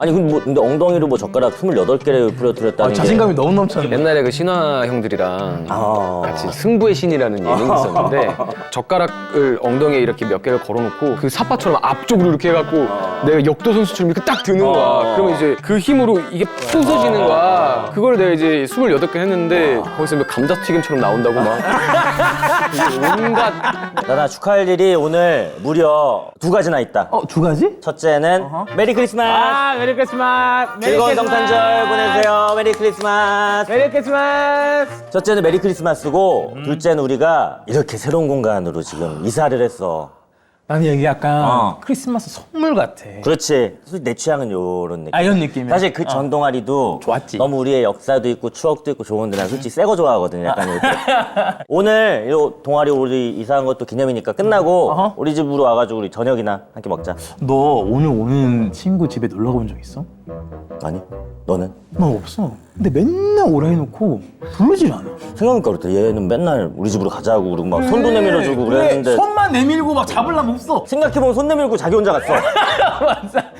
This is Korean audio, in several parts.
아니 근데 엉덩이로 뭐 젓가락 28개를 부러뜨렸다는 게 자신감이 너무 넘쳤네. 옛날에 그 신화 형들이랑 같이 승부의 신이라는 예능이 있었는데 젓가락을 엉덩이에 이렇게 몇 개를 걸어놓고 그 삿바처럼 앞쪽으로 이렇게 해갖고 내가 역도 선수처럼 이렇게 딱 드는 거야. 그러면 이제 그 힘으로 이게 부서지는 거야. 그걸 내가 이제 28개 했는데 거기서 뭐 감자튀김처럼 나온다고 막 온갖. 나 축하할 일이 오늘 무려 2가지나 있다. 2가지? 첫째는 메리 크리스마스. 메리 크리스마스. 즐거운 성탄절 보내세요. 메리 크리스마스. 메리 크리스마스. 첫째는 메리 크리스마스고 둘째는 우리가 이렇게 새로운 공간으로 지금 이사를 했어. 나는 여기 약간 크리스마스 선물 같아. 그렇지. 솔직히 내 취향은 요런 느낌. 이런 느낌이야. 사실 그 전 동아리도 좋았지. 너무 우리의 역사도 있고 추억도 있고 좋은데 난 솔직히 새 거 좋아하거든. 약간 이렇게. 오늘 이 동아리 우리 이사한 것도 기념이니까 끝나고 우리 집으로 와가지고 우리 저녁이나 함께 먹자. 너 오늘 오는 친구 집에 놀러 가본 적 있어? 아니? 너는? 나 없어. 근데 맨날 오라 해놓고 부르질 않아. 생각해보니까 그렇다. 얘는 맨날 우리 집으로 가자고 그러고 막 손도 내밀어주고 그랬는데 손만 내밀고 막 잡으려면 없어. 생각해보면 손 내밀고 자기 혼자 갔어. 맞아.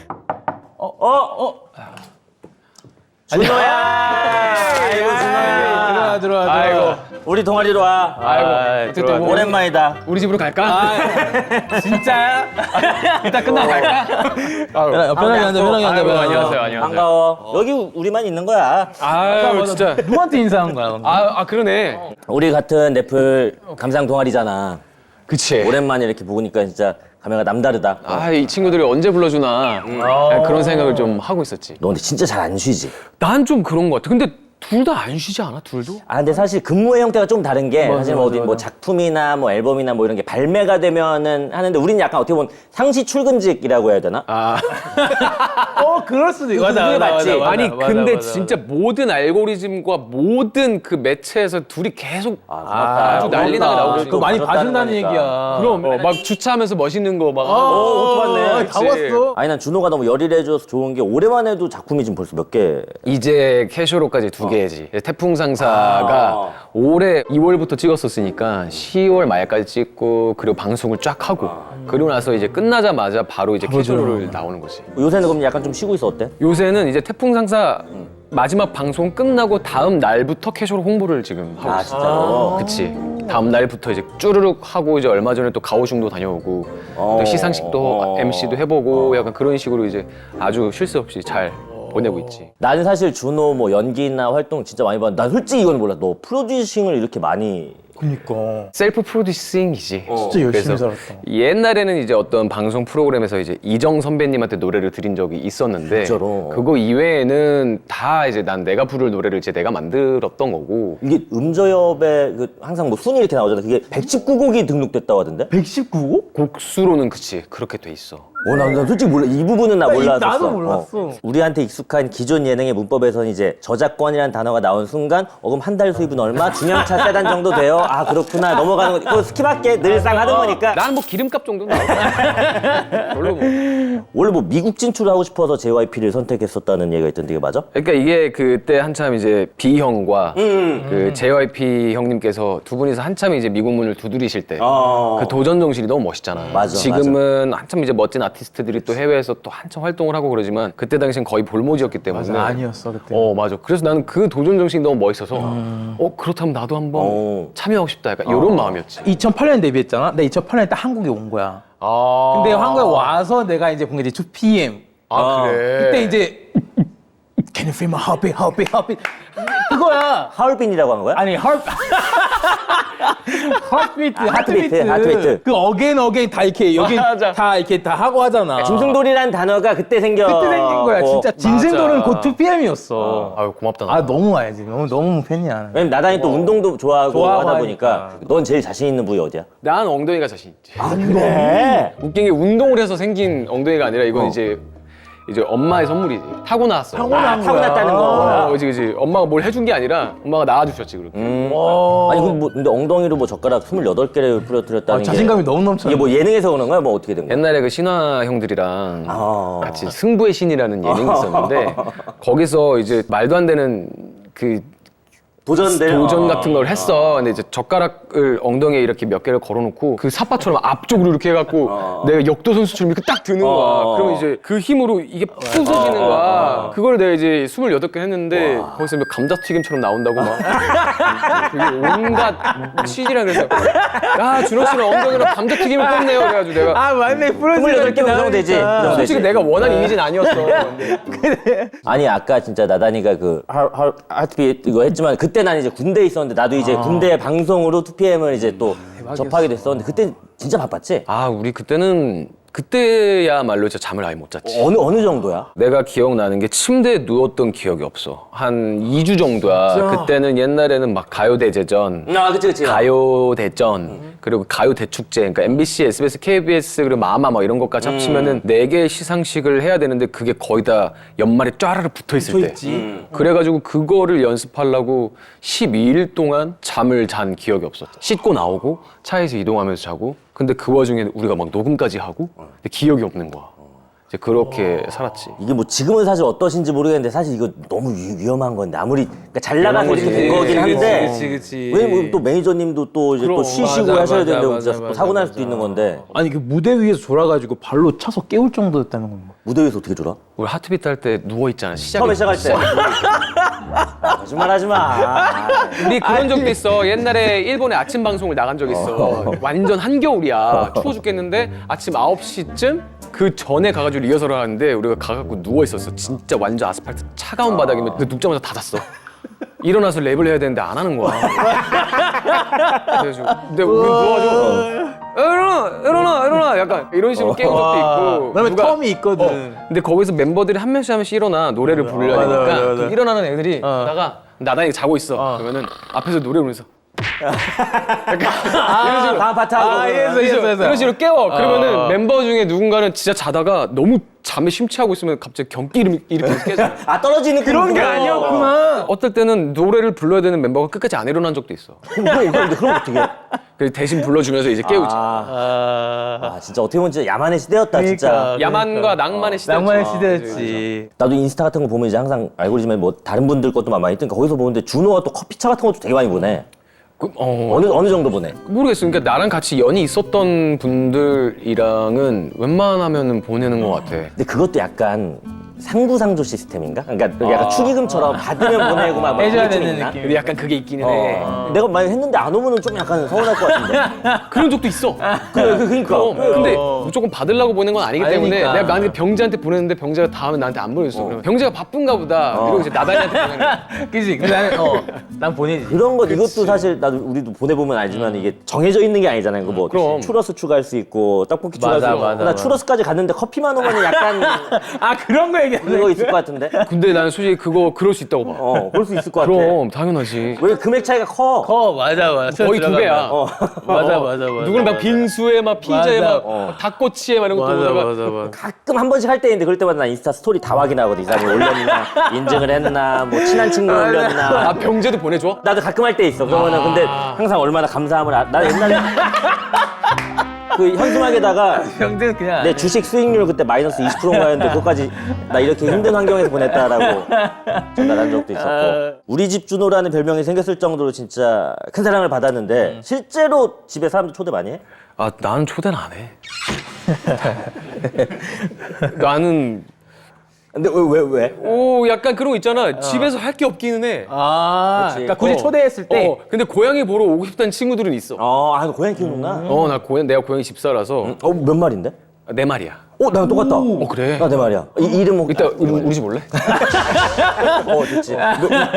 준호야! 아이고 준호야! 들어와. 아이고. 우리 동아리로 와. 아이고. 어쨌든 뭐 오랜만이다. 우리 집으로 갈까? 진짜야? 이따 끝나고 갈까? 편하게 앉아, 편하게 앉아. 아이고, 안녕하세요. 반가워. 여기 우리만 있는 거야. 아유 진짜. 누구한테 인사한 거야? 너? 그러네. 우리 같은 넷플 감상 동아리잖아. 그치. 오랜만에 이렇게 보니까 진짜 감회가 남다르다. 이 친구들이 언제 불러주나 그런 생각을 좀 하고 있었지. 너 근데 진짜 잘 안 쉬지? 난 좀 그런 것 같아. 근데 둘 다 안 쉬지 않아? 둘도? 근데 사실 근무의 형태가 좀 다른 게 사실 뭐 어디 뭐 작품이나 뭐 앨범이나 뭐 이런 게 발매가 되면은 하는데 우리는 약간 어떻게 보면 상시 출근직이라고 해야 되나? 그럴 수도 있어. 그게 맞지? 아니 근데 진짜 모든 알고리즘과 모든 그 매체에서 둘이 계속 아주 난리나게 나오고 그거 많이 봐준다는 얘기야. 그럼 막 주차하면서 멋있는 거 막. 옷 봤네. 다 봤어. 아니 난 준호가 너무 열일해줘서 좋은 게 올해만해도 작품이 지금 벌써 몇 개. 이제 캐쇼로까지 2개지. 태풍상사가 올해 2월부터 찍었었으니까 10월 말까지 찍고 그리고 방송을 쫙 하고 그리고 나서 이제 끝나자마자 바로 이제 캐쇼로를 나오는 거지. 요새는 그럼 약간 좀 쉬고 있어 어때? 요새는 이제 태풍상사 마지막 방송 끝나고 다음 날부터 캐쇼로 홍보를 지금 하고 있어. 진짜로? 그치. 다음 날부터 이제 쭈르륵 하고 이제 얼마 전에 또 가오슝도 다녀오고 또 시상식도 MC도 해보고 약간 그런 식으로 이제 아주 쉴 새 없이 잘 보내고 있지. 나는 사실 준호 뭐 연기나 활동 진짜 많이 봤는데 난 솔직히 이건 몰라. 너 프로듀싱을 이렇게 많이 그니까. 셀프 프로듀싱이지. 진짜 열심히 그래서 살았다. 옛날에는 이제 어떤 방송 프로그램에서 이제 이정 선배님한테 노래를 드린 적이 있었는데 진짜로? 그거 이외에는 다 이제 난 내가 부를 노래를 이제 내가 만들었던 거고. 이게 음저협에 그 항상 뭐 순위 이렇게 나오잖아. 그게 119곡이 등록됐다고 하던데? 119곡? 곡수로는 그치 그렇게 돼 있어. 난 솔직히 몰라. 이 부분은 나 몰랐었어. 나도 몰랐어. 우리한테 익숙한 기존 예능의 문법에서는 이제 저작권이라는 단어가 나온 순간 그럼 한 달 수입은 얼마? 중형차 세단 정도 돼요? 그렇구나. 넘어가는 거. 그거 스킵할게. 늘상 하는 거니까. 나는 뭐 기름값 정도는 나오고. 별로 뭐. 원래 뭐 미국 진출하고 싶어서 JYP를 선택했었다는 얘기가 있던데 이게 맞아? 그러니까 이게 그때 한참 이제 B 형과 그 JYP 형님께서 두 분이서 한참 이제 미국 문을 두드리실 때 그 도전 정신이 너무 멋있잖아. 맞아, 지금은 한참 이제 멋진 아티스트들이 또 해외에서 또 한참 활동을 하고 그러지만 그때 당시엔 거의 볼모지였기 때문에. 맞아, 아니었어 그때. 맞아. 그래서 나는 그 도전 정신이 너무 멋있어서 그렇다면 나도 한번 참여하고 싶다. 약간 이런 마음이었지. 2008년 데뷔했잖아. 나 2008년에 딱 한국에 온 거야. 아. 근데 한국에 와서 내가 이제 본 게 이제 2PM. 그래. 그때 이제 Can you feel my heartbeat, heartbeat, heartbeat? 그거야. 하얼빈이라고 한 거야? 아니 하트비트. 하트비트. 그 어게인 다 이렇게 여기 맞아. 다 이렇게 다 하고 하잖아. 짐승돌이라는 단어가 그때 그때 생긴 거야. 진짜 진승돌은 곧 2PM이었어. 아유 고맙다. 나. 너무 알지. 너무 팬이야. 왜냐면 나단이 또 운동도 좋아하고 좋아하고 하다 보니까 넌 제일 자신 있는 부위 어디야? 난 엉덩이가 자신 있지. 그래? 웃긴 게 운동을 해서 생긴 엉덩이가 아니라 이건 이제 엄마의 선물이지. 타고났어. 타고났다는 거. 그치. 엄마가 뭘 해준 게 아니라 엄마가 낳아주셨지 그렇게. 아니 근데 엉덩이로 뭐 젓가락 28개를 부러뜨렸다는 게 자신감이 너무 넘쳐. 이게 뭐 예능에서 그런 거야? 뭐 어떻게 된 거야? 옛날에 그 신화 형들이랑 같이 승부의 신이라는 예능이 있었는데 거기서 이제 말도 안 되는 그 도전 같은 걸 했어. 근데 이제 젓가락을 엉덩이에 이렇게 몇 개를 걸어놓고 그 사파처럼 앞쪽으로 이렇게 해갖고 내가 역도 선수처럼 이렇게 딱 드는 거야. 그러면 이제 그 힘으로 이게 부서지는 거야. 그걸 내가 이제 28개 했는데 거기서 뭐 감자튀김처럼 나온다고 막 그게 온갖 CD랑 그래서 야 준호 씨는 엉덩이로 감자튀김을 꽂네요. 그래가지고 내가 맞네. 28개 운동 되지. 솔직히 내가 원한 이미지는 아니었어. 아니 아까 진짜 나단이가 그 하트비트 이거 했지만 그때 난 이제 군대에 있었는데 나도 이제 군대 방송으로 2PM을 이제 또 접하게 됐었는데 그때 진짜 바빴지? 아 우리 그때야말로 진짜 잠을 아예 못 잤지. 어느 정도야? 내가 기억나는 게 침대에 누웠던 기억이 없어. 한 2주 정도야. 그때는 옛날에는 막 가요대제전, 그치. 가요대전, 그리고 가요대축제, 그러니까 MBC, SBS, KBS, 그리고 마마 뭐 이런 것까지 합치면은 4개의 시상식을 해야 되는데 그게 거의 다 연말에 쫘라르 붙어있을 때. 그래가지고 그거를 연습하려고 12일 동안 잠을 잔 기억이 없어. 씻고 나오고 차에서 이동하면서 자고 근데 그 와중에 우리가 막 녹음까지 하고 근데 기억이 없는 거야. 이제 그렇게 살았지. 이게 뭐 지금은 사실 어떠신지 모르겠는데 사실 이거 너무 위험한 건데 아무리 그러니까 잘 나가서 이렇게 된 거긴 한데 그치. 왜냐면 또 매니저님도 또 이제 또 쉬시고 맞아, 하셔야 맞아, 되는데 맞아, 진짜 맞아, 사고 날 맞아. 수도 있는 건데 아니 그 무대 위에서 졸아가지고 발로 차서 깨울 정도였다는 건 뭐. 무대 위에서 어떻게 졸아? 우리 하트비트 할 때 누워 있잖아. 처음에 시작할 때 거짓말 하지 마. 우리 그런 적도 있어. 옛날에 일본에 아침 방송을 나간 적 있어. 완전 한겨울이야. 추워 죽겠는데 아침 9시쯤 그 전에 가가지고 리허설을 하는데 우리가 가갖고 누워 있었어. 진짜 완전 아스팔트 차가운 바닥이면 그 눕자마자 다 잤어. 일어나서 랩을 해야 되는데 안 하는 거야. 그래가지고 근데 우리 누워가지고 일어나 약간 이런 식으로 깨운 적도 있고. 그다음에 텀이 있거든. 근데 거기서 멤버들이 한 명씩 일어나 노래를 부르려야 되니까 맞아. 그럼 일어나는 애들이 다가 나단이 자고 있어. 그러면은 앞에서 노래 부르면서 이런 식으로 다음 파트 하고 이런 식으로 깨워. 그러면은 멤버 중에 누군가는 진짜 자다가 너무 잠에 심취하고 있으면 갑자기 경기 이렇게 깨져. 떨어지는 그런 게 아니었구나. 어떨 때는 노래를 불러야 되는 멤버가 끝까지 안 일어난 적도 있어. 그럼 어떻게 해? 그래서 대신 불러주면서 이제 깨우지. 진짜 어떻게 보면 진짜 야만의 시대였다 진짜. 야만과 낭만의 시대였지. 낭만의 시대였지. 나도 인스타 같은 거 보면 이제 항상 알고리즘에 뭐 다른 분들 것도 많이 뜨니까 거기서 보는데 준호가 또 커피차 같은 것도 되게 많이 보내. 어느 정도 보내? 모르겠어. 그러니까 나랑 같이 연이 있었던 분들이랑은 웬만하면은 보내는 것 같아. 근데 그것도 약간 상부상조 시스템인가? 그러니까 약간 축의금처럼 받으면 보내고 막 해줘야 그게 좀 되는 있나? 느낌. 근데 약간 그게 있기는 해. 내가 만약 했는데 안 오면은 좀 약간 서운할 것 같은데. 그런 적도 있어. 그러니까. 근데 무조건 받으려고 보낸 건 아니기 때문에 아니니까. 내가 만약에 병재한테 보냈는데 병재가 다음에 나한테 안 보냈어. 그러면 병재가 바쁜가 보다. 이러고 이제 나단이한테 보내는 거야. 그치? 근데 나는 난 보내지. 그런 거 이것도 사실 나도 우리도 보내보면 알지만 이게 정해져 있는 게 아니잖아요. 그 뭐 그럼. 추러스 추가할 수 있고 떡볶이 추가할 수 맞아, 있고. 맞아, 나 맞아. 추러스까지 갔는데 커피만 오면 약간 그런 거 얘기하는 그거 있을 것 같은데. 근데 나는 솔직히 그거 그럴 수 있다고 봐. 그럴 수 있을 것 같아. 그럼 당연하지. 왜 금액 차이가 커? 맞아. 거의 2배야. 맞아. 누구는 막 빙수에 막 피자에 맞아. 막 닭꼬치에 막 이런 것도 보다가 맞아. 가끔 한 번씩 할 때인데 그럴 때마다 나 인스타 스토리 다 확인하거든. 이 사람이 올렸나, 인증을 했나, 뭐 친한 친구 올렸나. 아 병재도 보내줘? 나도 가끔 할 때 있어. 그러면은 근데 항상 얼마나 감사함을 나 옛날에 그 현수막에다가 형들 그냥 내 주식 수익률 그때 마이너스 20%인가였는데 그것까지 나 이렇게 힘든 환경에서 보냈다라고 전달한 적도 있었고. 우리 집 준호라는 별명이 생겼을 정도로 진짜 큰 사랑을 받았는데 실제로 집에 사람들 초대 많이 해? 아 나는 초대는 안 해. 나는 근데 왜? 약간 그런 거 있잖아. 집에서 할 게 없기는 해. 그러니까 굳이 초대했을 때 근데 고양이 보러 오고 싶다는 친구들은 있어. 너 고양이 키우는구나. 내가 고양이 집사라서 몇 마리인데? 4마리야. 나랑 똑같다. 그래? 나 내 말이야. 이름 혹 이따 우리 집 올래? 좋지.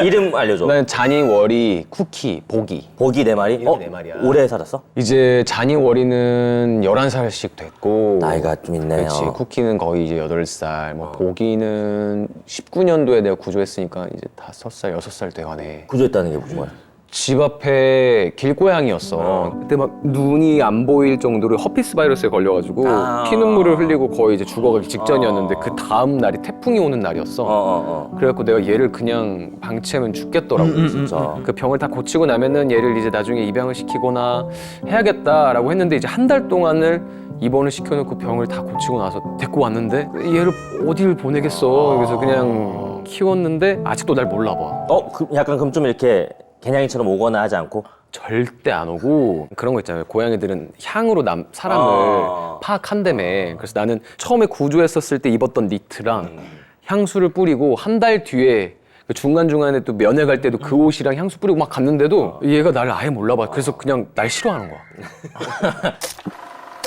이름 알려줘. 나는 자니, 워리, 쿠키, 보기. 보기 4마리? 이렇게 4마리야. 오래 살았어? 이제 자니, 워리는 11살씩 됐고 나이가 좀 있네요. 그렇지. 쿠키는 거의 이제 8살. 뭐 보기는 19년도에 내가 구조했으니까 이제 5살, 6살 돼가네. 구조했다는 게 무슨 거야? 집 앞에 길고양이였어. 그때 막 눈이 안 보일 정도로 허피스 바이러스에 걸려가지고 피눈물을 흘리고 거의 이제 죽어가기 직전이었는데 그 다음 날이 태풍이 오는 날이었어. 그래갖고 내가 얘를 그냥 방치하면 죽겠더라고. 진짜. 그 병을 다 고치고 나면은 얘를 이제 나중에 입양을 시키거나 해야겠다라고 했는데 이제 한 달 동안을 입원을 시켜놓고 병을 다 고치고 나서 데리고 왔는데 얘를 어딜 보내겠어. 그래서 그냥 키웠는데 아직도 날 몰라 봐. 약간 그럼 좀 이렇게 개냥이처럼 오거나 하지 않고? 절대 안 오고 그런 거 있잖아요. 고양이들은 향으로 사람을 파악한다며. 그래서 나는 처음에 구조했었을 때 입었던 니트랑 향수를 뿌리고 한 달 뒤에 중간중간에 또 면회 갈 때도 그 옷이랑 향수 뿌리고 막 갔는데도 얘가 나를 아예 몰라봐. 그래서 그냥 날 싫어하는 거야.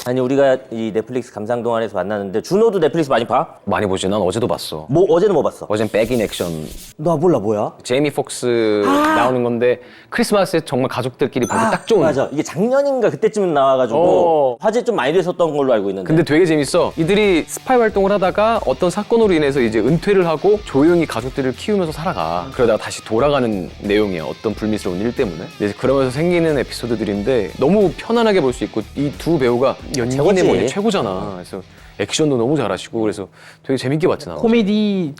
아니 우리가 이 넷플릭스 감상동안에서 만났는데 준호도 넷플릭스 많이 봐? 많이 보지. 난 어제도 봤어. 뭐 어제는 뭐 봤어? 어젠 백인 액션. 나 몰라 뭐야? 제이미 폭스 나오는 건데 크리스마스에 정말 가족들끼리 보기 딱 좋은. 맞아. 이게 작년인가 그때쯤 나와가지고 화제 좀 많이 됐었던 걸로 알고 있는데. 근데 되게 재밌어. 이들이 스파이 활동을 하다가 어떤 사건으로 인해서 이제 은퇴를 하고 조용히 가족들을 키우면서 살아가. 그러다가 다시 돌아가는 내용이야. 어떤 불미스러운 일 때문에. 이제 그러면서 생기는 에피소드들인데 너무 편안하게 볼 수 있고 이 두 배우가 연기는 뭐 최고잖아. 그래서 액션도 너무 잘하시고 그래서 되게 재밌게 봤지 나. 코미디.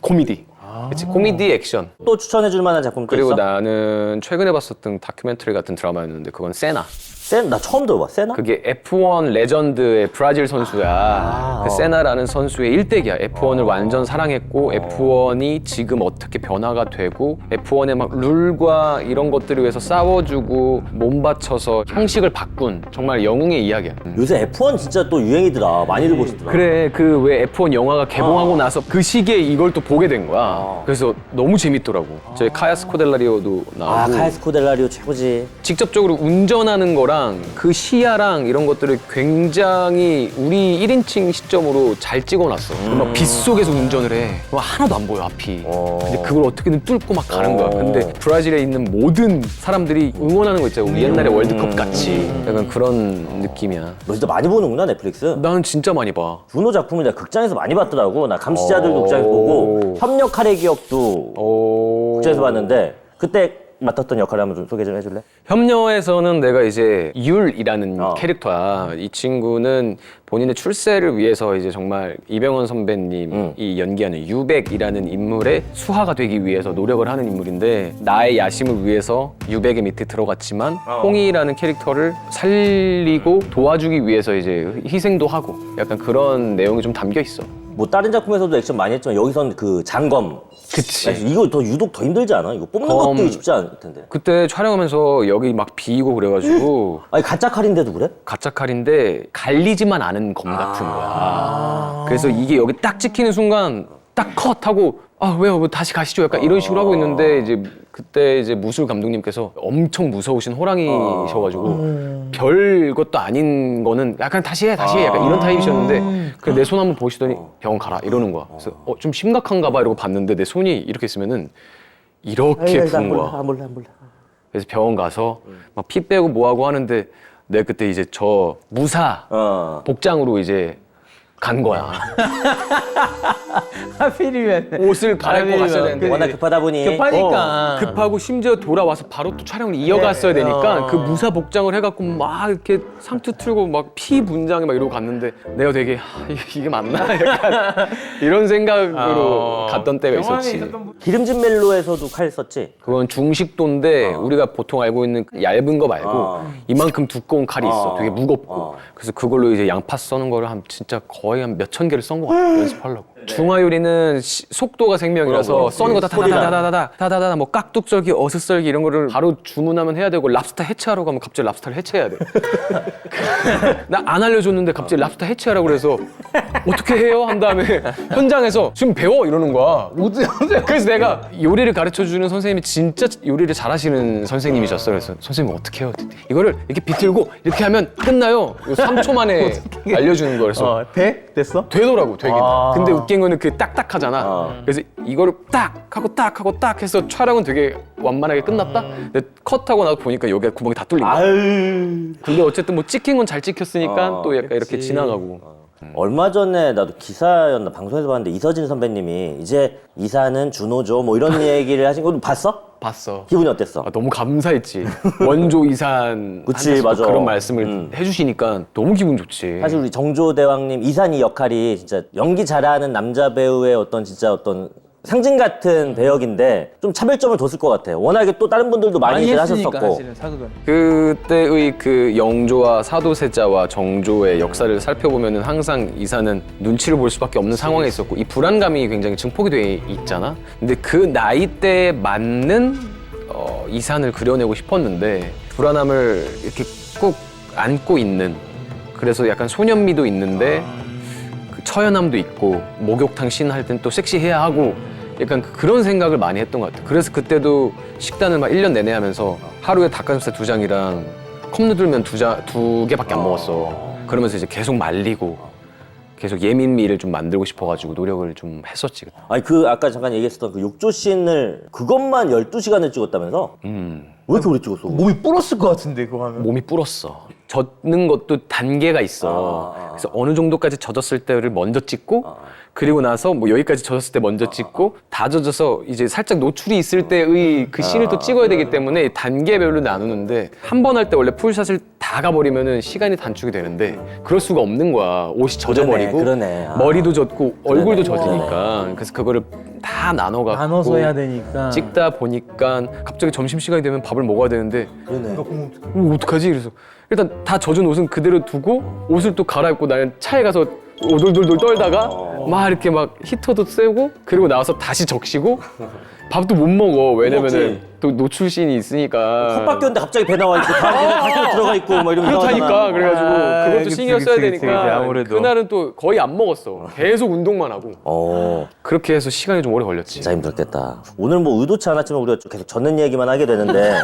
그치, 코미디 액션. 또 추천해줄 만한 작품 또 그리고 있어? 나는 최근에 봤었던 다큐멘터리 같은 드라마였는데 그건 세나. 나 처음 들어봐. 세나? 그게 F1 레전드의 브라질 선수야. 그 세나라는 선수의 일대기야. F1을 완전 사랑했고 F1이 지금 어떻게 변화가 되고 F1의 막 룰과 이런 것들을 위해서 싸워주고 몸 바쳐서 형식을 바꾼 정말 영웅의 이야기야. 요새 F1 진짜 또 유행이더라. 많이들 보시더라. 그래, 그 왜 F1 영화가 개봉하고 나서 그 시기에 이걸 또 보게 된 거야. 그래서 너무 재밌더라고. 저희 카야 스코델라리오도 나오고. 카야 스코델라리오 최고지. 직접적으로 운전하는 거랑 그 시야랑 이런 것들을 굉장히 우리 1인칭 시점으로 잘 찍어놨어. 막 빗속에서 운전을 해. 막 하나도 안 보여, 앞이. 근데 그걸 어떻게든 뚫고 막 가는 거야. 근데 브라질에 있는 모든 사람들이 응원하는 거 있잖아. 우리 옛날에 월드컵 같이. 약간 그런 느낌이야. 너 진짜 많이 보는구나 넷플릭스. 나는 진짜 많이 봐. 준호 작품을 내가 극장에서 많이 봤더라고. 나 감시자들도 극장에서 보고 협력할의 기억도 극장에서 봤는데 그때 맡았던 역할을 한번 좀 소개 좀 해줄래? 협녀에서는 내가 이제 율이라는 캐릭터야. 이 친구는 본인의 출세를 위해서 이제 정말 이병헌 선배님이 연기하는 유백이라는 인물의 수하가 되기 위해서 노력을 하는 인물인데 나의 야심을 위해서 유백의 밑에 들어갔지만 홍이라는 캐릭터를 살리고 도와주기 위해서 이제 희생도 하고 약간 그런 내용이 좀 담겨 있어. 뭐 다른 작품에서도 액션 많이 했지만 여기선 그 장검. 그치. 이거 더 유독 더 힘들지 않아? 이거 뽑는 검. 것도 쉽지 않을 텐데. 그때 촬영하면서 여기 막 비이고 그래가지고 아니 가짜 칼인데도 그래? 가짜 칼인데 갈리지만 않은 검 같은 거야. 그래서 이게 여기 딱 찍히는 순간 딱 컷하고 아 왜요? 뭐 다시 가시죠. 약간 이런 식으로 하고 있는데 이제 그때 이제 무술 감독님께서 엄청 무서우신 호랑이셔가지고 별 것도 아닌 거는 약간 다시 해 약간 이런 타입이셨는데 그래 내 손 한번 보시더니 병원 가라 이러는 거야. 그래서 좀 심각한가 봐 이러고 봤는데 내 손이 이렇게 있으면은 이렇게 부은 거야. 몰라. 그래서 병원 가서 막 피 빼고 뭐하고 하는데 내가 그때 이제 저 무사 복장으로 이제 간 거야. 하필이면 옷을 갈아입고 갔어야 되는데 워낙 급하다 보니. 급하니까. 급하고 심지어 돌아와서 바로 또 촬영을 이어갔어야 되니까 그 무사 복장을 해갖고 막 이렇게 상투 틀고 막 피 분장에 막 이러고 갔는데 내가 되게 이게 맞나? 약간 이런 생각으로 갔던 때가 있었지. 기름진 멜로에서도 칼 썼지? 그건 중식도인데 우리가 보통 알고 있는 그 얇은 거 말고 이만큼 두꺼운 칼이 있어. 되게 무겁고. 그래서 그걸로 이제 양파 써는 거를 한 진짜 거의 한 몇천 개를 썬 거 같아. 연습하려고. 중화요리는 속도가 생명이라서 써는 거 다다다다다다다다다 뭐 깍둑썰기, 어슷썰기 이런 거를 바로 주문하면 해야 되고 랍스터 해체하러 가면 갑자기 랍스터를 해체해야 돼. 나 안 알려줬는데 갑자기 랍스터 해체하라고 그래서 어떻게 해요? 한 다음에 현장에서 지금 배워 이러는 거야. 그래서 내가 요리를 가르쳐주는 선생님이 진짜 요리를 잘하시는 선생님이셨어. 그래서 선생님 어떻게 해요? 이거를 이렇게 비틀고 이렇게 하면 끝나요. 3초 만에 알려주는 거라서 됐어? 되더라고 되긴. 근데 웃긴 거는 그 딱딱하잖아. 그래서 이거를 딱 하고 딱 해서 촬영은 되게 완만하게 끝났다. 근데 컷하고 나서 보니까 여기가 구멍이 다 뚫린 거야. 근데 어쨌든 뭐 찍힌 건 잘 찍혔으니까 또 약간 이렇게 지나가고. 얼마 전에 나도 기사였나 방송에서 봤는데 이서진 선배님이 이제 이사는 준호죠 뭐 이런 얘기를 하신 거 봤어. 기분이 어땠어? 너무 감사했지. 원조 이산 그치, 맞아. 그런 말씀을 해주시니까 너무 기분 좋지. 사실 우리 정조대왕님 이산이 역할이 진짜 연기 잘하는 남자 배우의 어떤 진짜 어떤 상징 같은 배역인데 좀 차별점을 뒀을 것 같아요. 워낙에 또 다른 분들도 많이 하셨었고. 사실은 사극은. 그때의 그 영조와 사도세자와 정조의 역사를 살펴보면은 항상 이사는 눈치를 볼 수밖에 없는 상황에 있었고 이 불안감이 굉장히 증폭이 돼 있잖아. 근데 그 나이대에 맞는 이산을 그려내고 싶었는데 불안함을 이렇게 꼭 안고 있는 그래서 약간 소년미도 있는데 그 처연함도 있고 목욕탕 씬 할 땐 또 섹시해야 하고 약간 그런 생각을 많이 했던 것 같아요. 그래서 그때도 식단을 막 1년 내내 하면서 하루에 닭가슴살 2장이랑 컵누들면 2개밖에 안 먹었어. 그러면서 이제 계속 말리고 계속 예민미를 좀 만들고 싶어가지고 노력을 좀 했었지. 아니 그 아까 잠깐 얘기했었던 그 욕조 씬을 그것만 12시간을 찍었다면서? 왜 이렇게 오래 찍었어? 몸이 불었을 것 같은데 그거 하면. 몸이 불었어. 젖는 것도 단계가 있어. 그래서 어느 정도까지 젖었을 때를 먼저 찍고 그리고 나서 뭐 여기까지 젖었을 때 먼저 찍고 다 젖어서 이제 살짝 노출이 있을 때의 그 씬을 또 찍어야 되기 때문에 단계별로 나누는데 한 번 할 때 원래 풀샷을 다 가버리면은 시간이 단축이 되는데 그럴 수가 없는 거야. 옷이 젖어버리고 그러네. 머리도 젖고 얼굴도 젖으니까 그래서 그거를 다 나눠갖고 나눠서 해야 되니까. 찍다 보니까 갑자기 점심시간이 되면 밥을 먹어야 되는데 그러네. 어떡하지? 그래서 일단 다 젖은 옷은 그대로 두고 옷을 또 갈아입고 나는 차에 가서 오돌돌돌 떨다가 막 이렇게 막 히터도 쐬고 그리고 나와서 다시 적시고 밥도 못 먹어. 왜냐면은 먹지. 또 노출씬이 있으니까. 컵 바뀌었는데 갑자기 배 나와 있고 다음 다시 들어가 있고 막 이러면서 그렇다니까. 그래가지고 그것도 그치, 신경 써야 그치, 그치, 되니까 아무래도. 그날은 또 거의 안 먹었어. 계속 운동만 하고. 그렇게 해서 시간이 좀 오래 걸렸지. 진짜 힘들겠다. 오늘 뭐 의도치 않았지만 우리가 계속 젖는 얘기만 하게 되는데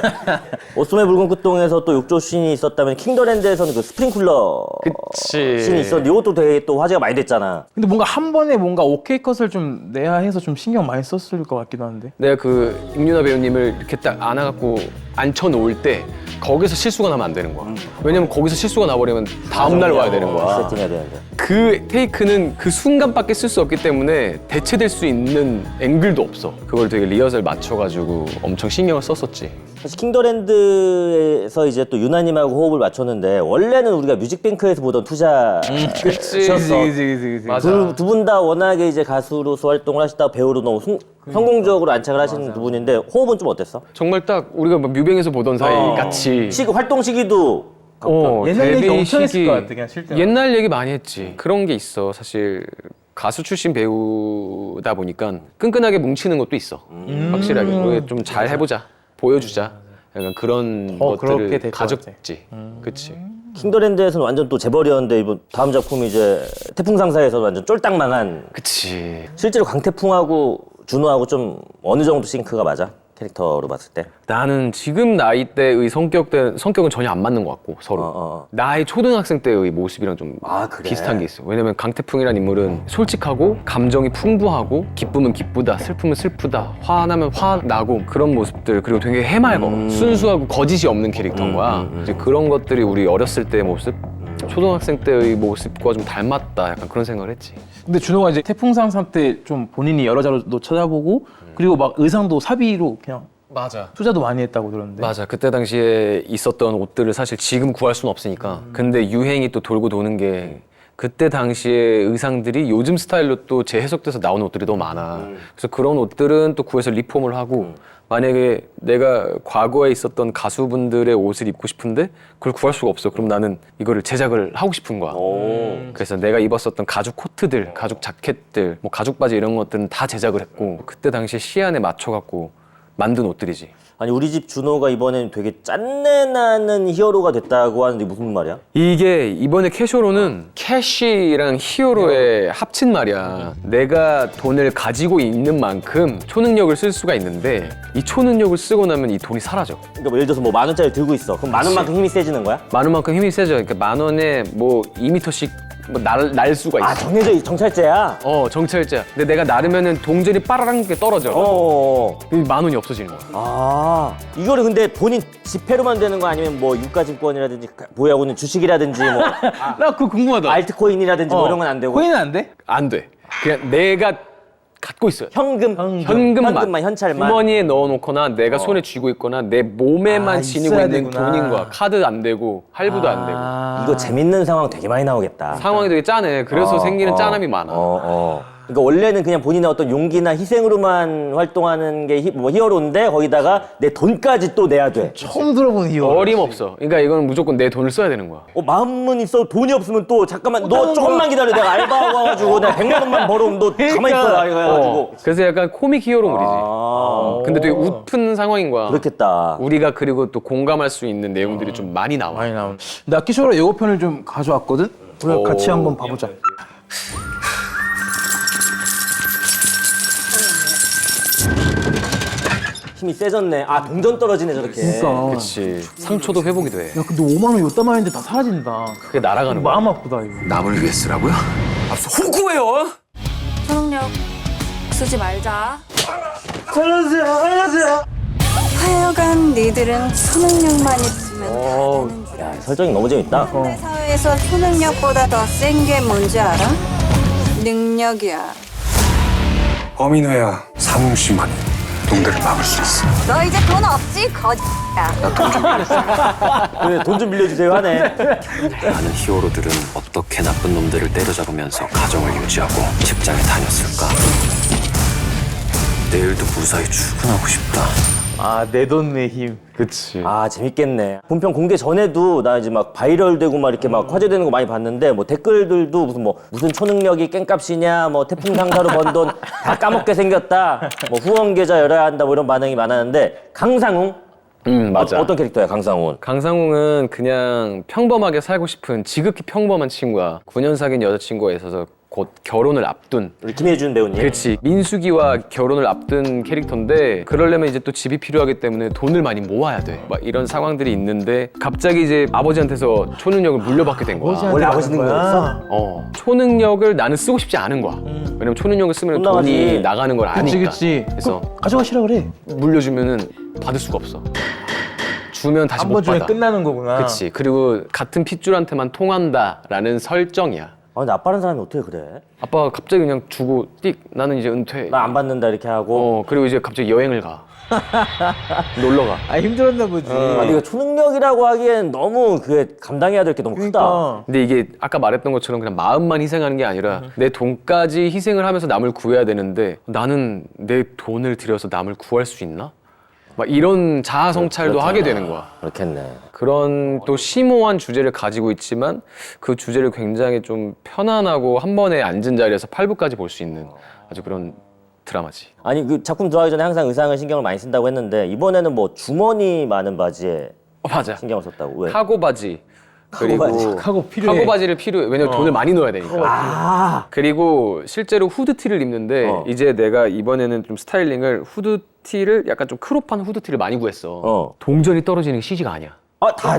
오스의 붉은 끝동에서 또 욕조 씬이 있었다면 킹더랜드에서는 그 스프링쿨러 그치. 씬이 있었는데 이것도 되게 또 화제가 많이 됐잖아. 근데 뭔가 한 번에 뭔가 오케이 컷을 좀 내야 해서 좀 신경 많이 썼을 것 같기도 한데. 내가 그 임윤아 배우님을 이렇게 딱 안아갖고 앉혀놓을 때 거기서 실수가 나면 안 되는 거야. 왜냐면 거기서 실수가 나버리면 다음날 와야 되는 거야. 세팅해야 되는데. 그 테이크는 그 순간밖에 쓸 수 없기 때문에 대체될 수 있는 앵글도 없어. 그걸 되게 리허설 맞춰가지고 엄청 신경을 썼었지. 사실 킹더랜드에서 이제 또 유나님하고 호흡을 맞췄는데 원래는 우리가 뮤직뱅크에서 보던 그치. 투자였어. 그치. 맞아. 두 분 다 워낙에 이제 가수로서 활동을 하시다가 배우로 너무 성공적으로 안착을 하시는 두 분인데 호흡은 좀 어땠어? 정말 딱 우리가 막 뮤뱅에서 보던 사이 같이. 활동 시기도 옛날 얘기 데뷔 엄청 했을 시기. 것 같아, 그냥 실제로. 옛날 얘기 많이 했지. 그런 게 있어. 사실 가수 출신 배우다 보니까 끈끈하게 뭉치는 것도 있어. 확실하게. 우리 좀 잘 해보자. 보여주자. 약간 그런 그렇게 것들을 될것 가졌지. 그치. 킹더랜드에서는 완전 또 재벌이었는데 이번 다음 작품이 이제 태풍상사에서는 완전 쫄딱망한. 그치. 실제로 강태풍하고 준호하고 좀 어느 정도 싱크가 맞아? 캐릭터로 봤을 때. 나는 지금 나이 때의 성격은 전혀 안 맞는 것 같고 서로. 나의 초등학생 때의 모습이랑 좀 그래? 비슷한 게 있어. 왜냐면 강태풍이라는 인물은 솔직하고 감정이 풍부하고 기쁘면 기쁘다, 슬프면 슬프다, 화나면 화나고 그런 모습들 그리고 되게 해맑어. 순수하고 거짓이 없는 캐릭터인 거야. 이제 그런 것들이 우리 어렸을 때의 모습, 초등학생 때의 모습과 좀 닮았다. 약간 그런 생각을 했지. 근데 준호가 이제 태풍상사 때 좀 본인이 여러 자료도 찾아보고 그리고 막 의상도 사비로 그냥 맞아. 투자도 많이 했다고 들었는데. 맞아. 그때 당시에 있었던 옷들을 사실 지금 구할 수는 없으니까. 근데 유행이 또 돌고 도는 게 그때 당시에 의상들이 요즘 스타일로 또 재해석돼서 나오는 옷들이 너무 많아. 그래서 그런 옷들은 또 구해서 리폼을 하고 만약에 내가 과거에 있었던 가수분들의 옷을 입고 싶은데 그걸 구할 수가 없어. 그럼 나는 이거를 제작을 하고 싶은 거야. 그래서 내가 입었었던 가죽 코트들, 가죽 자켓들, 뭐 가죽 바지 이런 것들은 다 제작을 했고 그때 당시에 시안에 맞춰갖고 만든 옷들이지. 아니 우리 집 준호가 이번엔 되게 짠내나는 히어로가 됐다고 하는데 무슨 말이야? 이게 이번에 캐쇼로는 캐시랑 히어로의 합친 말이야. 내가 돈을 가지고 있는 만큼 초능력을 쓸 수가 있는데 이 초능력을 쓰고 나면 이 돈이 사라져. 그러니까 뭐 예를 들어서 뭐 10,000원짜리 들고 있어. 그럼 10,000원만큼 힘이 세지는 거야? 많은 만큼 힘이 세져. 그러니까 10,000원에 뭐 2m씩 뭐 날 수가 있어. 정해져 정찰제야? 정찰제야. 근데 내가 나르면은 동전이 빠라랑 게 떨어져. 10,000원이 없어지는 거야. 이거를 근데 본인 지폐로만 되는 거 아니면 뭐 유가증권이라든지 보유하고 있는 주식이라든지 뭐 나 그거 궁금하다. 알트코인이라든지 뭐 이런 건 안 되고 코인은 안 돼? 안 돼. 그냥 내가 갖고 있어요. 현금만 현찰만. 주머니에 넣어놓거나 내가 손에 쥐고 있거나 내 몸에만 지니고 있어야 있는 되구나. 돈인 거야. 카드 안 되고 할부도 안 되고. 이거 재밌는 상황 되게 많이 나오겠다. 상황이 되게 짠해. 그래서 생기는 짠함이 많아. 그러니까 원래는 그냥 본인의 어떤 용기나 희생으로만 활동하는 게 히어로인데 거기다가 내 돈까지 또 내야 돼. 처음 들어본 이유. 어림없어. 그러니까 이건 무조건 내 돈을 써야 되는 거야. 마음은 있어 돈이 없으면 또 잠깐만 너 조금만 기다려 내가 알바하고 와가지고 내가 100만 원만 벌어오면 너 가만히 있어 이래가지고. 그래서 약간 코믹 히어로물이지. 근데 되게 웃픈 상황인 거야. 그렇겠다. 우리가 그리고 또 공감할 수 있는 내용들이 좀 많이 나와. 많이 나온. 나 키쇼로 예고편을 좀 가져왔거든. 우리 같이 한번 봐보자. 힘이 세졌네. 아 동전 떨어지네 저렇게. 그러니까. 그치. 상처도 회복이 돼. 야 근데 5만 원 요따 마인데 다 사라진다. 그게 날아가는 거야. 마음 아프다 이거. 남을 위해 쓰라고요? 앞서 호구예요. 초능력 쓰지 말자. 안녕하세요. 하여간 니들은 초능력만 있으면 되는 줄 야 알지. 설정이 너무 재밌다. 현대 사회에서 초능력보다 더 센 게 뭔지 알아? 능력이야. 범인호야 사뭉심만이 놈들을 막을 수 있어. 너 이제 돈 없지? 거짓야. 그래 돈 좀 빌려주세요 하네. 많은 히어로들은 어떻게 나쁜 놈들을 때려잡으면서 가정을 유지하고 직장에 다녔을까? 내일도 무사히 출근하고 싶다. 아 내 돈 내 힘. 그치. 아 재밌겠네. 본편 공개 전에도 나 이제 막 바이럴되고 막 이렇게 막 화제되는 거 많이 봤는데 뭐 댓글들도 무슨 초능력이 깽값이냐 뭐 태풍상사로 번 돈 다 까먹게 생겼다 뭐 후원 계좌 열어야 한다 뭐 이런 반응이 많았는데 강상웅 맞아. 어떤 캐릭터야 강상웅은? 강상웅은 그냥 평범하게 살고 싶은 지극히 평범한 친구야. 9년 사귄 여자친구가 있어서 곧 결혼을 앞둔. 우리 김혜준 배우님. 그렇지. 민수기와 결혼을 앞둔 캐릭터인데 그러려면 이제 또 집이 필요하기 때문에 돈을 많이 모아야 돼. 막 이런 상황들이 있는데 갑자기 이제 아버지한테서 초능력을 물려받게 된 거야. 원래 아버지 능력이었어? 초능력을 나는 쓰고 싶지 않은 거야. 왜냐면 초능력을 쓰면 돈 나가지. 돈이 나가는 걸 아니까. 그치. 그래서 그럼 가져가시라 그래. 물려주면은 받을 수가 없어. 주면 다시 한 못 번 중에 받아. 끝나는 거구나. 그치. 그리고 같은 핏줄한테만 통한다라는 설정이야. 아 근데 아빠라는 사람이 어떻게 그래? 아빠가 갑자기 그냥 주고 띡 나는 이제 은퇴. 나 안 받는다 이렇게 하고. 그리고 이제 갑자기 여행을 가. 놀러 가. 아 힘들었나 보지. 아, 이거 초능력이라고 하기엔 너무 그게 감당해야 될 게 너무 크다. 그러니까. 근데 이게 아까 말했던 것처럼 그냥 마음만 희생하는 게 아니라 내 돈까지 희생을 하면서 남을 구해야 되는데 나는 내 돈을 들여서 남을 구할 수 있나? 막 이런 자아 성찰도 그렇구나. 하게 되는 거야. 그렇겠네. 그런 또 심오한 주제를 가지고 있지만 그 주제를 굉장히 좀 편안하고 한 번에 앉은 자리에서 8부까지 볼 수 있는 아주 그런 드라마지. 아니 그 작품 들어가기 전에 항상 의상을 신경을 많이 쓴다고 했는데 이번에는 뭐 주머니 많은 바지에 맞아. 신경을 썼다고. 왜? 카고 바지. 그리고 바지. 카고 필요해. 카고 바지를 필요해. 왜냐면 돈을 많이 넣어야 되니까. 아 그리고 실제로 후드티를 입는데 이제 내가 이번에는 좀 스타일링을 후드티를 약간 좀 크롭한 후드티를 많이 구했어. 동전이 떨어지는 게 CG가 아니야.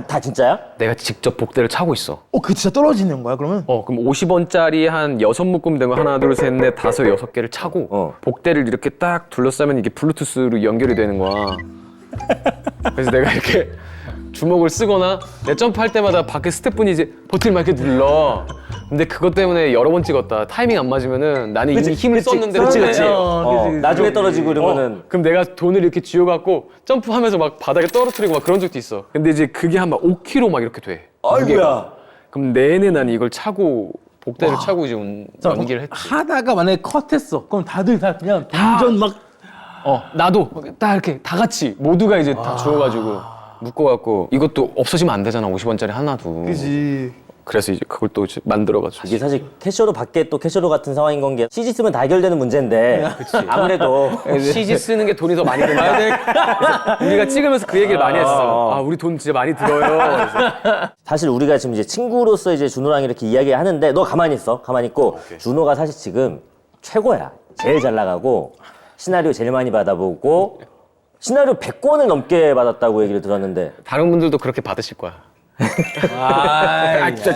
다 진짜야? 내가 직접 복대를 차고 있어. 그 진짜 떨어지는 거야 그러면? 그럼 50원짜리 한 6묶음 된 거 하나, 둘, 셋, 넷, 다섯, 6개를 차고 복대를 이렇게 딱 둘러싸면 이게 블루투스로 연결이 되는 거야. 그래서 내가 이렇게 주먹을 쓰거나 내 점프할 때마다 밖에 스태프분이 이제 버튼을 막 이렇게 눌러. 근데 그것 때문에 여러 번 찍었다. 타이밍 안 맞으면은 나는 이미 힘을 썼는데 그치. 그치. 나중에 떨어지고 이러면은 그럼 내가 돈을 이렇게 쥐어갖고 점프하면서 막 바닥에 떨어뜨리고 막 그런 적도 있어. 근데 이제 그게 한 막 5kg 막 이렇게 돼. 아이고야. 그럼 내내 난 이걸 차고 복대를 차고 이제 연기를 했지. 하다가 만약에 컷했어. 그럼 다들 다 그냥 동전 막. 나도 딱 이렇게 다 같이 모두가 이제 다 주워가지고 묶어갖고 이것도 없어지면 안 되잖아. 50원짜리 하나도. 그지. 그래서 이제 그걸 또 이제 만들어가지고. 이게 사실 캐셔로 밖에 또 캐셔로 같은 상황인 건 게 CG 쓰면 다 해결되는 문제인데 아무래도 CG 쓰는 게 돈이 더 많이 든다. 그래서 우리가 찍으면서 그 얘기를 많이 했어. 우리 돈 진짜 많이 들어요. 그래서. 사실 우리가 지금 이제 친구로서 이제 준호랑 이렇게 이야기하는데 너 가만히 있어. 가만히 있고 준호가 사실 지금 최고야. 제일 잘 나가고 시나리오 제일 많이 받아보고 시나리오 100권을 넘게 받았다고 얘기를 들었는데 다른 분들도 그렇게 받으실 거야.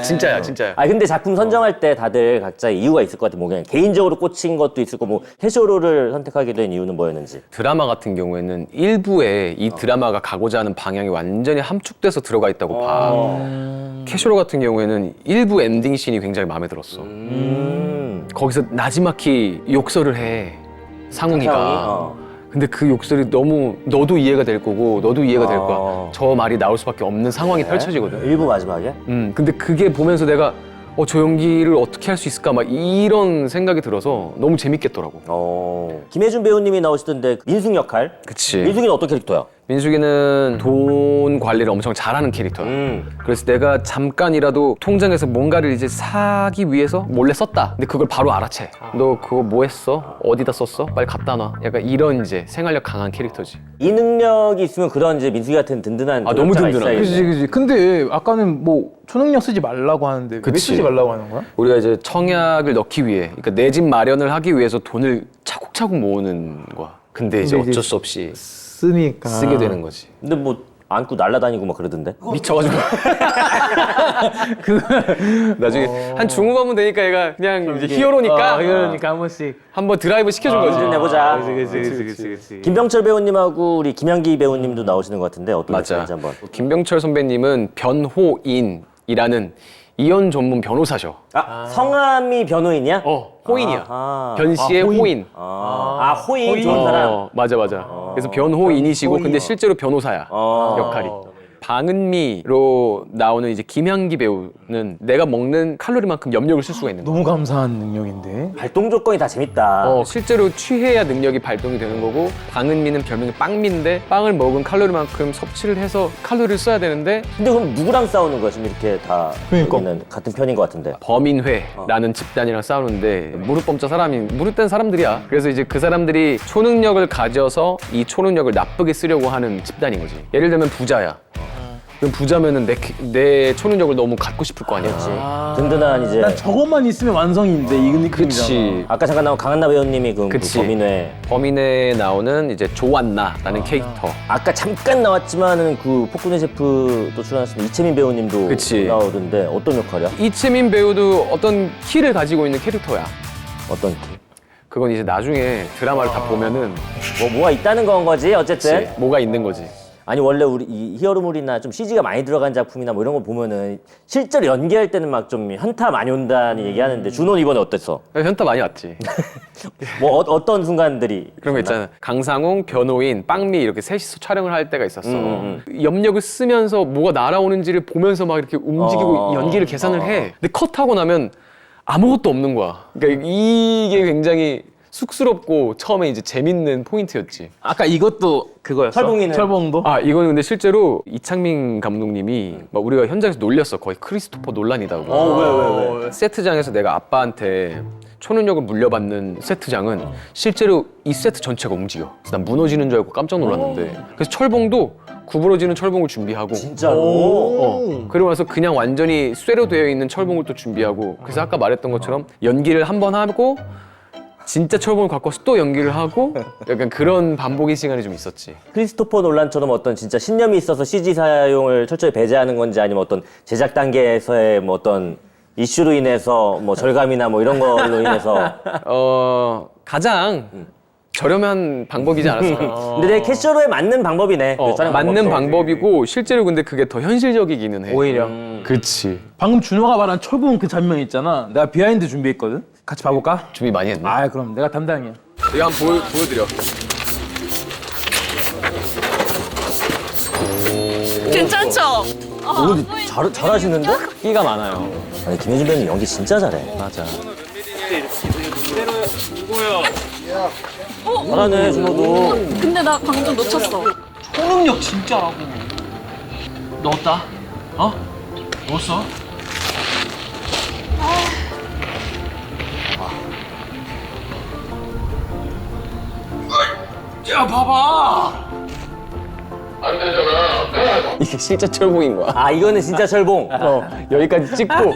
진짜야. 아 근데 작품 선정할 때 다들 각자 이유가 있을 것 같아. 뭐 그냥 개인적으로 꽂힌 것도 있을 거고 뭐 캐쇼로를 선택하게 된 이유는 뭐였는지. 드라마 같은 경우에는 일부에 이 드라마가 가고자 하는 방향이 완전히 함축돼서 들어가 있다고 봐. 캐쇼로 같은 경우에는 일부 엔딩 씬이 굉장히 마음에 들었어. 거기서 나지막히 욕설을 해. 상웅이가. 근데 그 욕설이 너무 너도 이해가 될 거고 너도 이해가 될 거야. 저 말이 나올 수밖에 없는 상황이 펼쳐지거든. 일부 마지막에? 근데 그게 보면서 내가 저 연기를 어떻게 할 수 있을까 막 이런 생각이 들어서 너무 재밌겠더라고. 김혜준 배우님이 나오시던데 민숙 역할. 그치. 민숙이는 어떤 캐릭터야? 민숙이는 돈 관리를 엄청 잘하는 캐릭터야. 그래서 내가 잠깐이라도 통장에서 뭔가를 이제 사기 위해서 몰래 썼다. 근데 그걸 바로 알아채. 너 그거 뭐 했어? 어디다 썼어? 빨리 갖다 놔. 약간 이런 이제 생활력 강한 캐릭터지. 이 능력이 있으면 그런 이제 민숙이 같은 든든한 너무 조력자가 든든하네. 있어야겠네. 그지. 근데 아까는 뭐 초능력 쓰지 말라고 하는데 왜 그치. 쓰지 말라고 하는 거야? 우리가 이제 청약을 넣기 위해, 그러니까 내 집 마련을 하기 위해서 돈을 차곡차곡 모으는 거야. 근데 이제 어쩔 수 없이 쓰니까 쓰게 되는 거지. 근데 뭐 안고 날아다니고 막 그러던데. 미쳐가지고. 나중에 한 중후반면 되니까 얘가 그냥 이제 히어로니까 그러니까 한 번씩 한번 드라이브 시켜준 거지. 좀 해보자. 그치. 김병철 배우님하고 우리 김향기 배우님도 나오시는 것 같은데 어떤 맞아. 역할인지 한번. 김병철 선배님은 변호인이라는 이혼 전문 변호사셔. 성함이 변호인이야? 호인이야. 아하. 변 씨의 호인. 호인 좋은 사람. 맞아. 그래서 변호인이시고 근데 실제로 변호사야. 역할이. 방은미로 나오는 이제 김향기 배우는 내가 먹는 칼로리만큼 염력을 쓸 수가 있는 거야. 너무 감사한 능력인데. 발동 조건이 다 재밌다. 실제로 취해야 능력이 발동이 되는 거고 방은미는 별명이 빵미인데 빵을 먹은 칼로리만큼 섭취를 해서 칼로리를 써야 되는데 근데 그럼 누구랑 싸우는 거야? 지금 이렇게 다 그러니까. 여기는 같은 편인 것 같은데. 범인회라는 집단이랑 싸우는데 무릎범자 사람이 무릎된 사람들이야. 그래서 이제 그 사람들이 초능력을 가져서 이 초능력을 나쁘게 쓰려고 하는 집단인 거지. 예를 들면 부자야. 그럼 부자면은 내 초능력을 너무 갖고 싶을 거 아니야. 든든한 이제. 난 저것만 있으면 완성인데 이 느낌이잖아. 그치. 아까 잠깐 나온 강한나 배우님이 그 그치. 범인회. 범인회에 나오는 이제 조안나라는 캐릭터. 아까 잠깐 나왔지만은 그 폭군의 셰프도 출연하시는 이채민 배우님도 그치. 나오던데 어떤 역할이야? 이채민 배우도 어떤 키를 가지고 있는 캐릭터야. 어떤 키? 그건 이제 나중에 드라마를 다 보면은 뭐가 있다는 건 거지 어쨌든. 그치, 뭐가 있는 거지. 아니 원래 우리 이 히어로물이나 좀 CG가 많이 들어간 작품이나 뭐 이런 거 보면은 실제로 연기할 때는 막 좀 현타 많이 온다는 얘기하는데 준호는 이번에 어땠어? 현타 많이 왔지. 뭐 어떤 순간들이 그런 거 있잖아. 강상웅, 변호인, 빵미 이렇게 셋이서 촬영을 할 때가 있었어. 염력을 쓰면서 뭐가 날아오는지를 보면서 막 이렇게 움직이고 연기를 계산을 해. 근데 컷하고 나면 아무것도 없는 거야. 그러니까 이게 굉장히 쑥스럽고 처음에 이제 재밌는 포인트였지. 아까 이것도 그거였어? 철봉이는? 철봉도? 이거는 근데 실제로 이창민 감독님이 막 우리가 현장에서 놀렸어. 거의 크리스토퍼 논란이다고. 왜? 세트장에서 내가 아빠한테 초능력을 물려받는 세트장은 실제로 이 세트 전체가 움직여. 그래서 난 무너지는 줄 알고 깜짝 놀랐는데 그래서 철봉도 구부러지는 철봉을 준비하고 진짜로? 그리고 나서 그냥 완전히 쇠로 되어 있는 철봉을 또 준비하고 그래서 아까 말했던 것처럼 연기를 한 번 하고 진짜 철봉을 갖고 와서 또 연기를 하고 약간 그런 반복의 시간이 좀 있었지. 크리스토퍼 논란처럼 어떤 진짜 신념이 있어서 CG 사용을 철저히 배제하는 건지 아니면 어떤 제작 단계에서의 뭐 어떤 이슈로 인해서 뭐 절감이나 뭐 이런 걸로 인해서 가장 저렴한 방법이지 않았을까. 근데 내 캐셔로에 맞는 방법이네. 그 촬영 맞는 방법도. 방법이고 실제로 근데 그게 더 현실적이기는 해. 오히려. 그치. 방금 준호가 말한 철봉 그 장면 있잖아. 내가 비하인드 준비했거든. 같이 봐볼까? 준비 많이 했네. 그럼 내가 담당이야. 내가 한번 보여드려. 괜찮죠? 잘하시는데? 끼가 많아요. 아니 김혜준 배우님 연기 진짜 잘해. 맞아. 잘하네 준호도. 근데 나 방금 놓쳤어. 초능력 진짜라고. 넣었다? 넣었어? 야 봐봐. 이게 실제 철봉인 거야. 아 이거는 진짜 철봉. 여기까지 찍고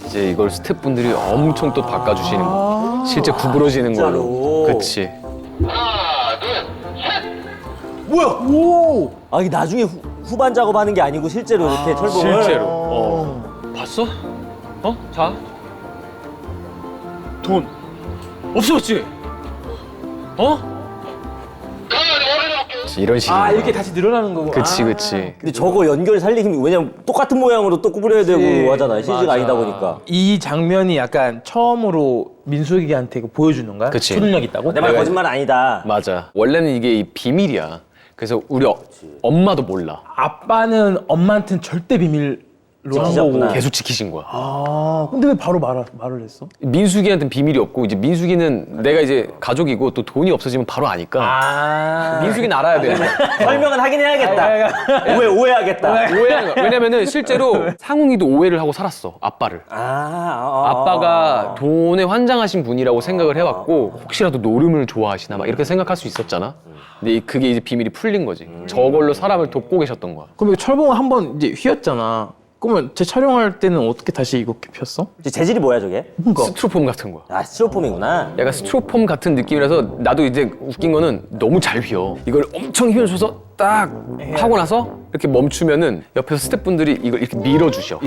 이제 이걸 스태프분들이 엄청 또 바꿔주시는 거. 실제 구부러지는 걸로. 그치. 뭐야? 오. 아 이게 나중에 후반 작업하는 게 아니고 실제로 이렇게 철봉을. 실제로. 봤어? 자. 돈. 없어졌지? 이런 식으로. 이렇게 다시 늘어나는 거고. 그치. 근데 저거 연결 살리기 왜냐면 똑같은 모양으로 또 구부려야 되고 하잖아. CG가 아니다 보니까. 이 장면이 약간 처음으로 민숙이한테 이거 보여주는 거야? 그치. 초능력 있다고? 내 말 거짓말 아니다. 맞아. 원래는 이게 비밀이야. 그래서 우리 엄마도 몰라. 아빠는 엄마한테는 절대 비밀로 한 거고. 계속 지키신 거야. 아, 근데 왜 바로 말을 했어? 민숙이한테는 비밀이 없고 이제 민숙이는 내가 이제 가족이고 또 돈이 없어지면 바로 아니까 민숙이는 알아야 돼. 설명은 하긴 해야겠다. 오해하겠다. 오해하는 거야. 왜냐면은 실제로 상웅이도 오해를 하고 살았어. 아빠를. 아빠가 돈에 환장하신 분이라고 생각을 해왔고 혹시라도 노름을 좋아하시나 막 이렇게 생각할 수 있었잖아. 근데 그게 이제 비밀이 풀린 거지. 저걸로 사람을 돕고 계셨던 거야. 그럼 철봉은 한번 이제 휘었잖아. 그러면 재촬영할 때는 어떻게 다시 이렇게 폈어? 재질이 뭐야 저게? 스티로폼 같은 거야. 아 스티로폼이구나. 약간 스티로폼 같은 느낌이라서 나도 이제 웃긴 거는 너무 잘 휘어. 이걸 엄청 휘어줘서 딱 하고 나서 이렇게 멈추면은 옆에서 스태프분들이 이걸 이렇게 밀어주셔.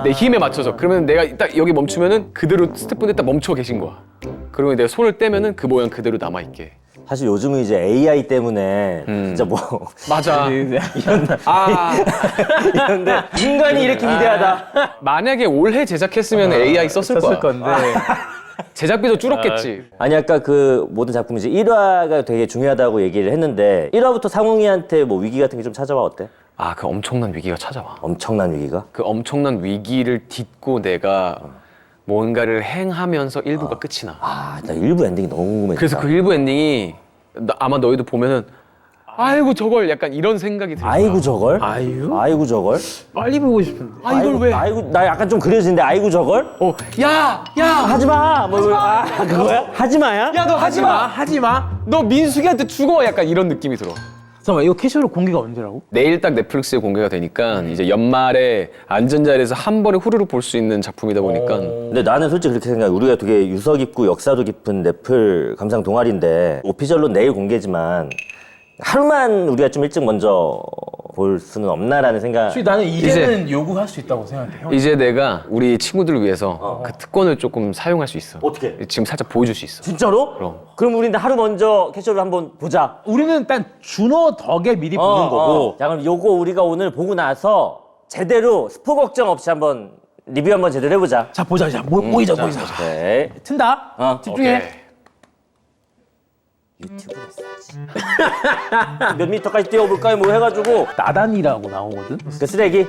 내 힘에 맞춰서. 그러면 내가 딱 여기 멈추면은 그대로 스태프분들이 딱 멈춰 계신 거야. 그러면 내가 손을 떼면은 그 모양 그대로 남아있게. 사실 요즘은 이제 AI 때문에 진짜 뭐 맞아. 이런데 인간이 네. 이렇게 위대하다. 만약에 올해 제작했으면 AI 썼을 거야. 건데. 제작비도 줄었겠지. 아니 아까 그 모든 작품 이제 1화가 되게 중요하다고 얘기를 했는데 1화부터 상웅이한테 뭐 위기 같은 게 좀 찾아와 어때? 아, 그 엄청난 위기가 찾아와. 엄청난 위기가? 그 엄청난 위기를 딛고 내가 뭔가를 행하면서 일부가 끝이 나. 아, 나 일부 엔딩이 너무 궁금해. 그래서 그 일부 엔딩이 아마 너희도 보면은 아이고 저걸 약간 이런 생각이 들 거야. 아이고 저걸? 아이고 저걸? 빨리 보고 싶은데. 아 이걸 왜? 아이고 나 약간 좀 그려지는데 아이고 저걸? 야! 하지 마. 뭐 그거야? 하지 마야? 야 너 하지 마. 하지 마. 너 민숙이한테 죽어. 약간 이런 느낌이 들어. 잠깐만, 이거 캐시로 공개가 언제라고? 내일 딱 넷플릭스에 공개가 되니까 이제 연말에 안전 자리에서 한 번에 후루룩 볼 수 있는 작품이다 보니까 근데 나는 솔직히 그렇게 생각해. 우리가 되게 유서 깊고 역사도 깊은 넷플 감상 동아리인데 오피셜로 내일 공개지만 하루만 우리가 좀 일찍 먼저 볼 수는 없나라는 생각. 솔직히 나는 이제는 요구할 수 있다고 생각해. 형. 이제 내가 우리 친구들을 위해서 그 특권을 조금 사용할 수 있어. 어떻게? 지금 살짝 보여줄 수 있어. 진짜로? 그럼 우리는 하루 먼저 캐셔를 한번 보자. 우리는 일단 준호 덕에 미리 보는 거고. 자 그럼 요거 우리가 오늘 보고 나서 제대로 스포 걱정 없이 한번 리뷰 한번 제대로 해보자. 자, 보자. 보이자. 오케이. 튼다. 집중해. 오케이. 유튜브로 써야지. 몇 미터까지 뛰어볼까요? 뭐 해가지고 나단이라고 나오거든. 그 쓰레기.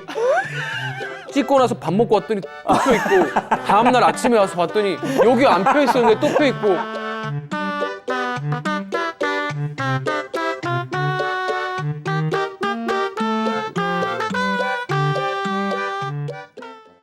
찍고 나서 밥 먹고 왔더니 또 펴있고 다음날 아침에 와서 봤더니 여기 안 펴있었는데 또 펴있고